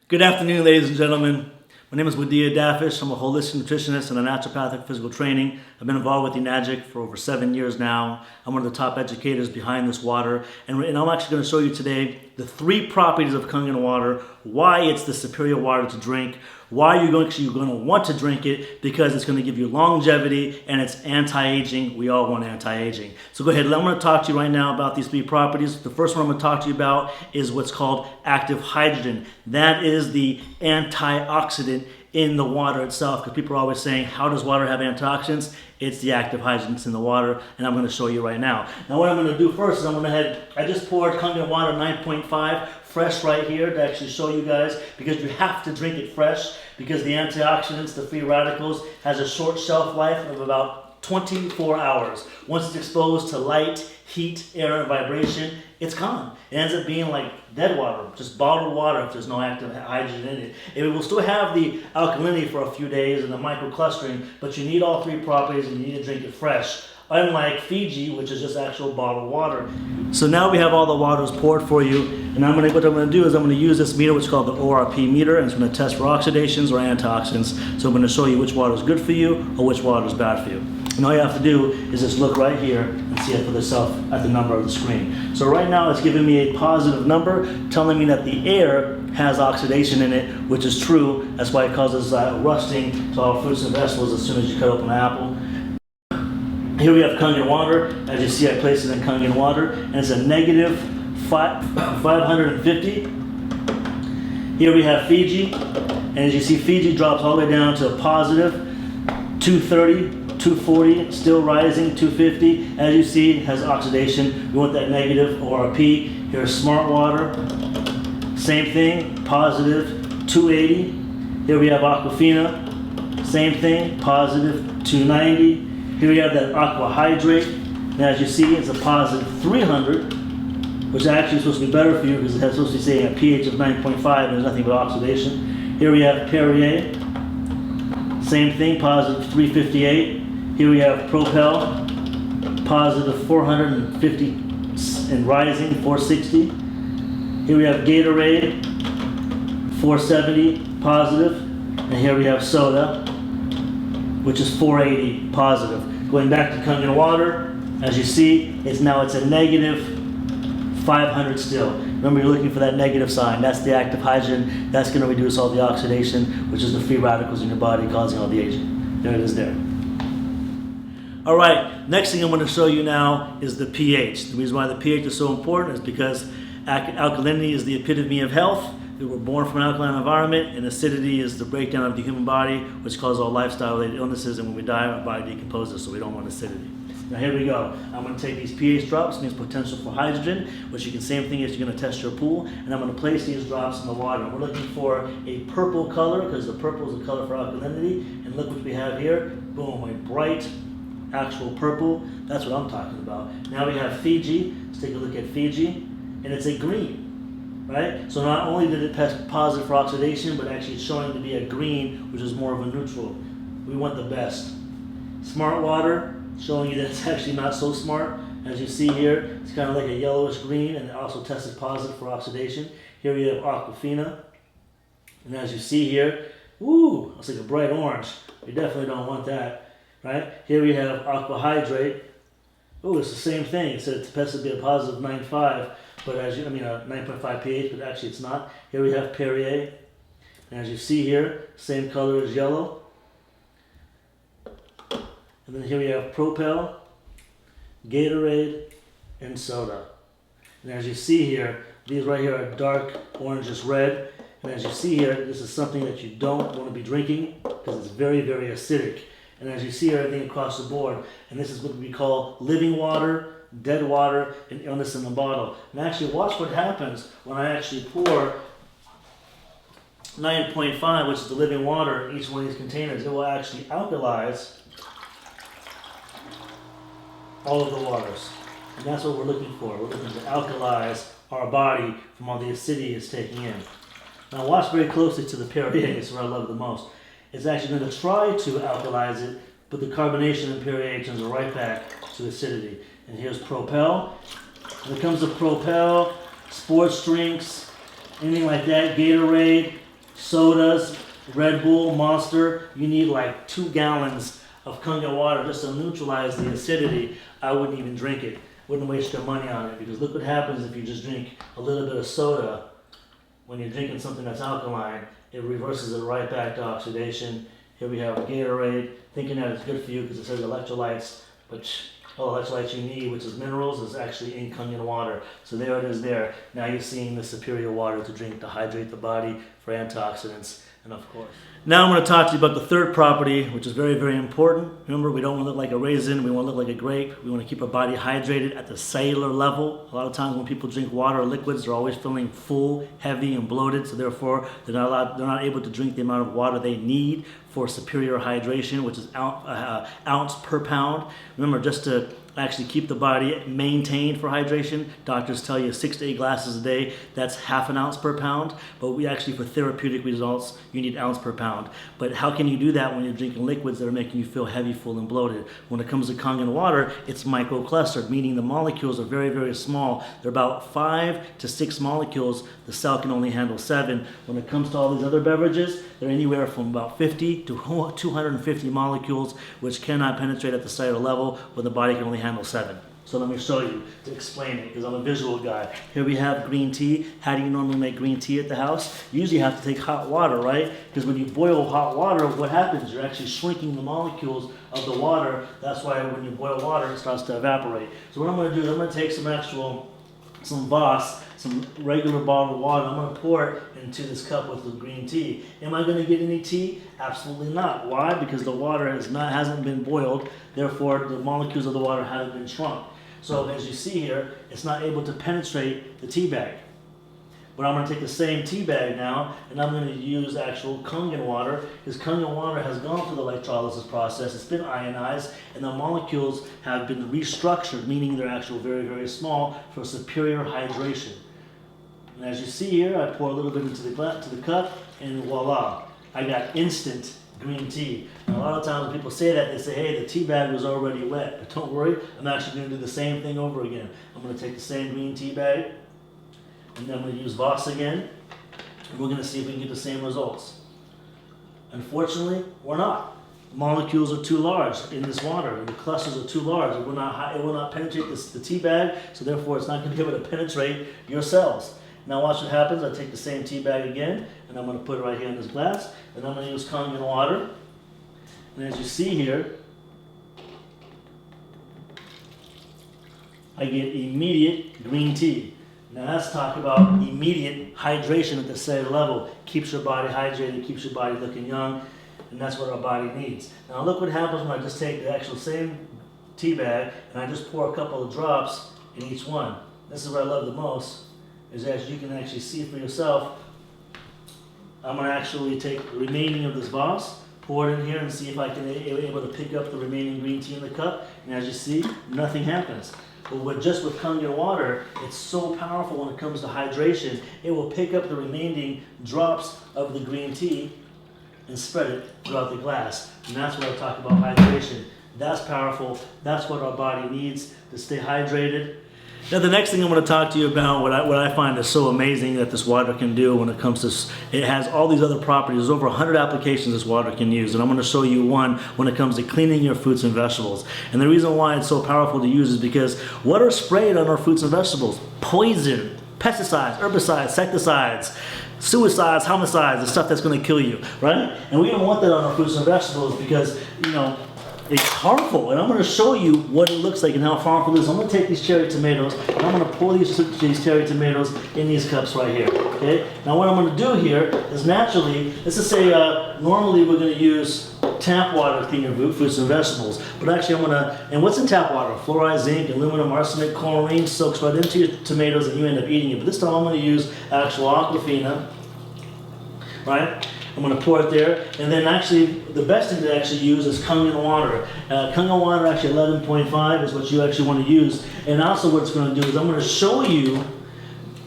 Good afternoon, ladies and gentlemen. My name is Wadia Dafish. I'm a holistic nutritionist and a naturopathic physical training. I've been involved with Enagic for over 7 years now. I'm one of the top educators behind this water. And I'm actually going to show you today the 3 properties of Kangen Water, why it's the superior water to drink, why you're going to want to drink it, because it's going to give you longevity and it's anti-aging. We all want anti-aging. So go ahead, I'm going to talk to you right now about these 3 properties. The first one I'm going to talk to you about is what's called active hydrogen. That is the antioxidant in the water itself, because people are always saying, how does water have antioxidants? It's the active hydrogens in the water, and I'm going to show you right now. Now what I'm going to do first is I just poured Kangen Water 9.5 fresh right here to actually show you guys, because you have to drink it fresh, because the antioxidants, the free radicals, has a short shelf life of about 24 hours. Once it's exposed to light, heat, air, and vibration, it's gone. It ends up being like dead water, just bottled water if there's no active hydrogen in it. It will still have the alkalinity for a few days and the microclustering, but you need all 3 properties and you need to drink it fresh. Unlike Fiji, which is just actual bottled water. So now we have all the waters poured for you, and what I'm going to do is I'm going to use this meter, which is called the ORP meter, and it's going to test for oxidations or antioxidants. So I'm going to show you which water is good for you or which water is bad for you. And all you have to do is just look right here and see it for yourself at the number of the screen. So right now it's giving me a positive number, telling me that the air has oxidation in it, which is true. That's why it causes rusting to all fruits and vegetables as soon as you cut open an apple. Here we have Kangen Water. As you see, I placed it in Kangen Water, and it's a negative 550. Here we have Fiji, and as you see, Fiji drops all the way down to a positive 230. 240, still rising, 250. As you see, it has oxidation. We want that negative ORP. Here's Smart Water. Same thing, positive 280. Here we have Aquafina. Same thing, positive 290. Here we have that Aqua Hydrate. And as you see, it's a positive 300, which actually is supposed to be better for you because it's supposed to be saying a pH of 9.5 and there's nothing but oxidation. Here we have Perrier. Same thing, positive 358. Here we have Propel, positive 450 and rising, 460. Here we have Gatorade, 470 positive. And here we have Soda, which is 480 positive. Going back to Kangen Water, as you see, it's a negative 500 still. Remember, you're looking for that negative sign. That's the active hydrogen. That's going to reduce all the oxidation, which is the free radicals in your body causing all the aging. There it is there. All right, next thing I'm going to show you now is the pH. The reason why the pH is so important is because alkalinity is the epitome of health. We were born from an alkaline environment, and acidity is the breakdown of the human body, which causes all lifestyle-related illnesses, and when we die, our body decomposes, so we don't want acidity. Now here we go. I'm going to take these pH drops, means potential for hydrogen, which you can, same thing as you're going to test your pool, and I'm going to place these drops in the water. We're looking for a purple color, because the purple is the color for alkalinity, and look what we have here. Boom, a bright, actual purple. That's what I'm talking about. Now we have Fiji. Let's take a look at Fiji, and it's a green, right? So not only did it test positive for oxidation, but actually it's showing to be a green, which is more of a neutral. We want the best. Smart Water, showing you that it's actually not so smart. As you see here, it's kind of like a yellowish green, and it also tested positive for oxidation. Here we have Aquafina, and as you see here, ooh, it's like a bright orange. We definitely don't want that. Right? Here we have Aqua Hydrate. Oh, it's the same thing. It said it's supposed to be a positive 9.5, but a 9.5 pH, but actually it's not. Here we have Perrier. And as you see here, same color as yellow. And then here we have Propel, Gatorade, and Soda. And as you see here, these right here are dark orangish red. And as you see here, this is something that you don't want to be drinking because it's very, very acidic. And as you see everything across the board, and this is what we call living water, dead water, and illness in the bottle. And actually watch what happens when I actually pour 9.5, which is the living water, in each one of these containers. It will actually alkalize all of the waters. And that's what we're looking for. We're looking to alkalize our body from all the acidity it's taking in. Now watch very closely to the Perrier, it's where I love it the most. It's actually going to try to alkalize it, but the carbonation and Perrier turns it right back to acidity. And here's Propel. When it comes to Propel, sports drinks, anything like that, Gatorade, sodas, Red Bull, Monster, you need like 2 gallons of Kangen water just to neutralize the acidity. I wouldn't even drink it. Wouldn't waste your money on it, because look what happens if you just drink a little bit of soda. When you're drinking something that's alkaline, it reverses it right back to oxidation. Here we have Gatorade, thinking that it's good for you because it says electrolytes, but all the electrolytes you need, which is minerals, is actually in Kangen water. So there it is there. Now you're seeing the superior water to drink to hydrate the body for antioxidants, and of course. Now I'm going to talk to you about the third property, which is very, very important. Remember, we don't want to look like a raisin. We want to look like a grape. We want to keep our body hydrated at the cellular level. A lot of times when people drink water or liquids, they're always feeling full, heavy, and bloated. So therefore, they're not able to drink the amount of water they need for superior hydration, which is ounce per pound. Remember, just to actually keep the body maintained for hydration, doctors tell you 6 to 8 glasses a day. That's half an ounce per pound. But we actually, for therapeutic results, you need ounce per pound. But how can you do that when you're drinking liquids that are making you feel heavy, full, and bloated? When it comes to Kangen water, it's microclustered, meaning the molecules are very, very small. They're about 5 to 6 molecules. The cell can only handle 7. When it comes to all these other beverages, they're anywhere from about 50 to 250 molecules, which cannot penetrate at the cellular level, when the body can only handle 7. So let me show you to explain it, because I'm a visual guy. Here we have green tea. How do you normally make green tea at the house? You usually have to take hot water, right? Because when you boil hot water, what happens? You're actually shrinking the molecules of the water. That's why when you boil water, it starts to evaporate. So what I'm going to do is I'm going to take some Voss, some regular bottled water. I'm going to pour it into this cup with the green tea. Am I going to get any tea? Absolutely not. Why? Because the water hasn't been boiled. Therefore, the molecules of the water haven't been shrunk. So as you see here, it's not able to penetrate the tea bag. But I'm going to take the same tea bag now, and I'm going to use actual Kangen water, because Kangen water has gone through the electrolysis process. It's been ionized, and the molecules have been restructured, meaning they're actually very, very small for superior hydration. And as you see here, I pour a little bit into the cup, and voila, I got instant green tea. Now, a lot of times when people say that, they say, hey, the tea bag was already wet. But don't worry, I'm actually going to do the same thing over again. I'm going to take the same green tea bag, and then I'm going to use Voss again, and we're going to see if we can get the same results. Unfortunately, we're not. The molecules are too large in this water, and the clusters are too large. It will not penetrate the tea bag, so therefore it's not going to be able to penetrate your cells. Now watch what happens. I take the same tea bag again, and I'm going to put it right here in this glass, and I'm going to use Kangen water. And as you see here, I get immediate green tea. Now let's talk about immediate hydration at the cellular level. Keeps your body hydrated, keeps your body looking young, and that's what our body needs. Now look what happens when I just take the actual same tea bag and I just pour a couple of drops in each one. This is what I love the most, is as you can actually see for yourself. I'm going to actually take the remaining of this Voss, pour it in here, and see if I can be able to pick up the remaining green tea in the cup. And as you see, nothing happens. But with Kangen water, it's so powerful when it comes to hydration. It will pick up the remaining drops of the green tea and spread it throughout the glass. And that's what I talk about hydration. That's powerful. That's what our body needs to stay hydrated. Now the next thing I'm going to talk to you about, what I find is so amazing that this water can do when it comes to, it has all these other properties. There's over 100 applications this water can use, and I'm going to show you one when it comes to cleaning your fruits and vegetables. And the reason why it's so powerful to use is because what are sprayed on our fruits and vegetables? Poison, pesticides, herbicides, insecticides, suicides, homicides, the stuff that's going to kill you, right? And we don't want that on our fruits and vegetables because, it's harmful, and I'm going to show you what it looks like and how harmful it is. I'm going to take these cherry tomatoes, and I'm going to pour these cherry tomatoes in these cups right here, okay? Now what I'm going to do here is naturally, let's just say normally we're going to use tap water to clean your fruits and vegetables, but actually and what's in tap water? Fluoride, zinc, aluminum, arsenic, chlorine, soaks right into your tomatoes and you end up eating it. But this time I'm going to use actual Aquafina, right? I'm going to pour it there, and then actually the best thing to actually use is Kangen water. Kangen water, actually 11.5 is what you actually want to use. And also what it's going to do is I'm going to show you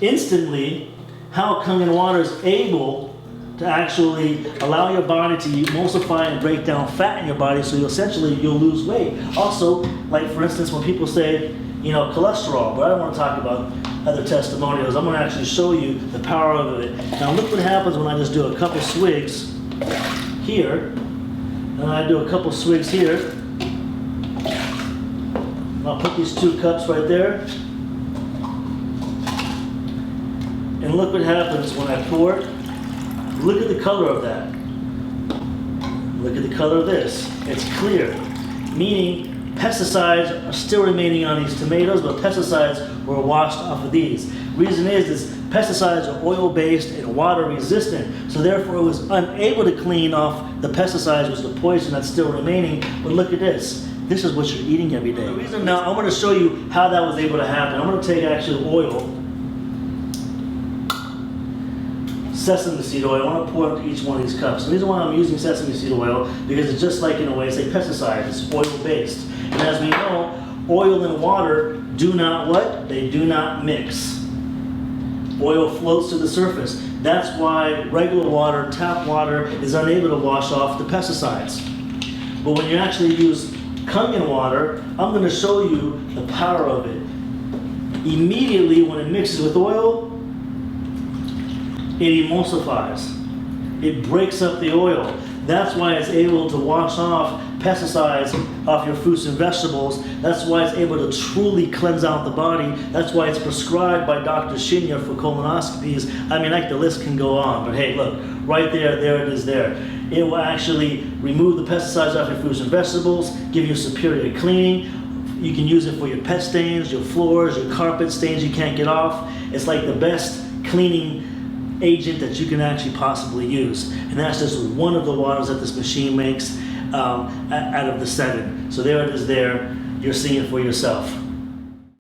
instantly how Kangen water is able to actually allow your body to emulsify and break down fat in your body, so you'll lose weight. Also, like for instance, when people say, cholesterol, but I don't want to talk about other testimonials. I'm going to actually show you the power of it. Now look what happens when I just do a couple swigs here, and I do a couple swigs here. I'll put these 2 cups right there, and look what happens when I pour it. Look at the color of that. Look at the color of this. It's clear, meaning pesticides are still remaining on these tomatoes, but pesticides were washed off of these. Reason is pesticides are oil-based and water-resistant, so therefore it was unable to clean off the pesticides, which is the poison that's still remaining. But look at this. This is what you're eating every day. Now I'm going to show you how that was able to happen. I'm going to take actually oil, sesame seed oil. I want to pour into each one of these cups. The reason why I'm using sesame seed oil, because it's just like, in a way, it's a pesticide. It's oil-based. And as we know, oil and water do not what? They do not mix. Oil floats to the surface. That's why regular water, tap water, is unable to wash off the pesticides. But when you actually use Kangen water, I'm going to show you the power of it. Immediately when it mixes with oil, it emulsifies. It breaks up the oil. That's why it's able to wash off pesticides off your fruits and vegetables. That's why it's able to truly cleanse out the body. That's why it's prescribed by Dr. Shinya for colonoscopies. I mean, like, the list can go on, but hey, look, right there, there it is there. It will actually remove the pesticides off your fruits and vegetables, give you superior cleaning. You can use it for your pet stains, your floors, your carpet stains you can't get off. It's like the best cleaning agent that you can actually possibly use. And that's just one of the waters that this machine makes out of the 7. So there it is there. You're seeing it for yourself.